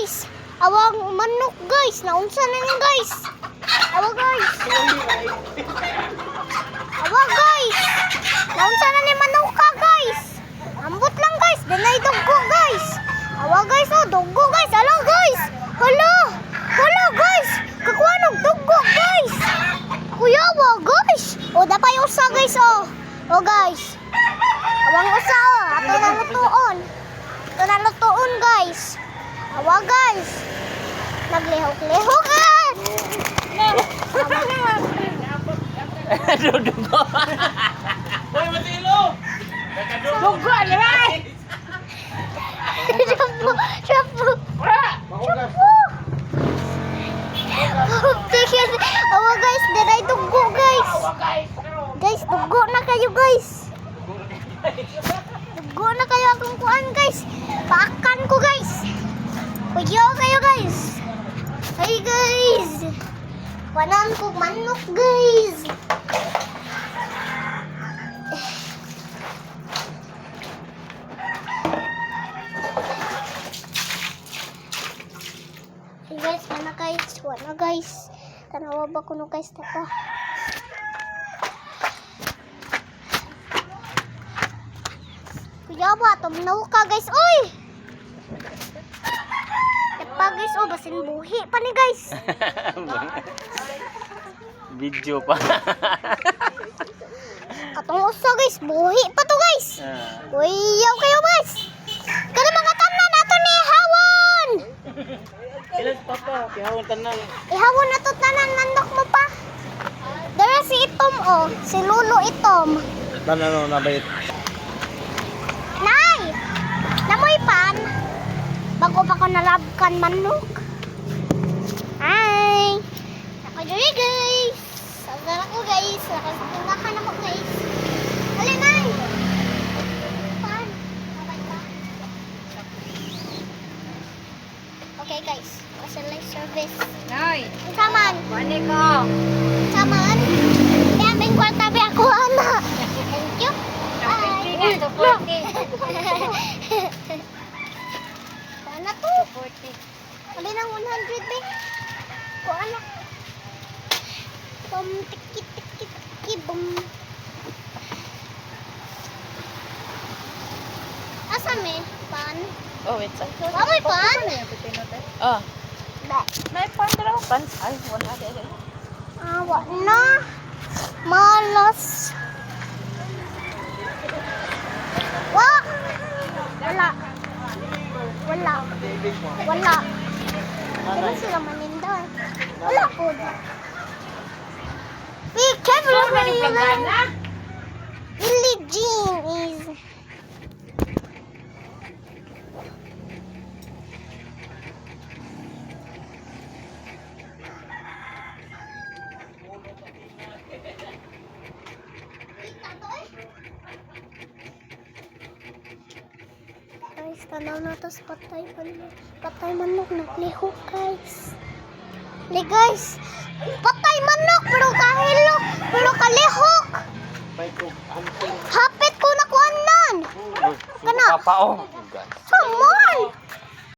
guys. Awang manok guys. Naunsa na niya guys. Awa guys. Awa guys. Naunsa na ni manok ka guys. Ambot lang guys. Danay dugo guys. Awa guys oh. Dugo guys. Hala guys. Hala. Hala guys. Kakuanog dugo guys. Kuya awa guys. O dapay usa guys oh. O guys. Awang usa oh. Ato na lutuon. Ato na lutuon guys. Awa guys. Naglihok-lihok guys. Dugo. Hoy, matilo. Dugo alay. Shampoo. Shampoo. Shampoo. Tigil. Awa guys, danay dugo guys. Guys, dugo na kayo guys. Dugo na kayo akong kuan guys. Pakan ko guys. Kuya kayo guys. Hey guys. Kuanan ko manok guys. Hey guys, mana guys? Wala guys. Tanawa ba kuno guys dito? Kuya ba, tumnaw ka guys. Uy! Tepa guys, oh, basin buhi pa ni guys. Video pa. Katong uso guys, buhi pa to guys. Uy, yaw kayo guys. Kada mga tanan nato ni Hawon. Ilan pa pa? Pihawon tanan. Ihawon na to tanan, nandok mo pa. Dara si Itom oh, si Lolo Itom. Tanan na bayit. Nay! Namoy pan. Bago pa ko nalabkan manok. Hi! Ako dyan guys. Sagar ako guys. Nakasungahan ako guys. Hali Nay! Pan. Babay pa. Okay guys. Live service. Nay, Saman. wani ko. Saman. Kaya may kwarta ba ako anak. Thank you. Kapiti Bye. na, suporti. Sana to. Suporti. Kali ng 100 be. Ko anak. Bum tiki tiki tiki bum. Asa me? Pan. Oh, wait, sir. May pan? Oh, Ba. may pan daw. Pan? Ay, wala din. Awa na. Malas. Wa. Wala. Wala. Wala. Diba sila maninda? Wala po. Be careful when you learn. Billie Jean is... Guys, tanaw na tas patay manok. Patay manok, naglihok guys. Li guys, patay manok pero kahilok, pero kalihok. Hapit ko na kuanan. Kana. Kapao. Come on.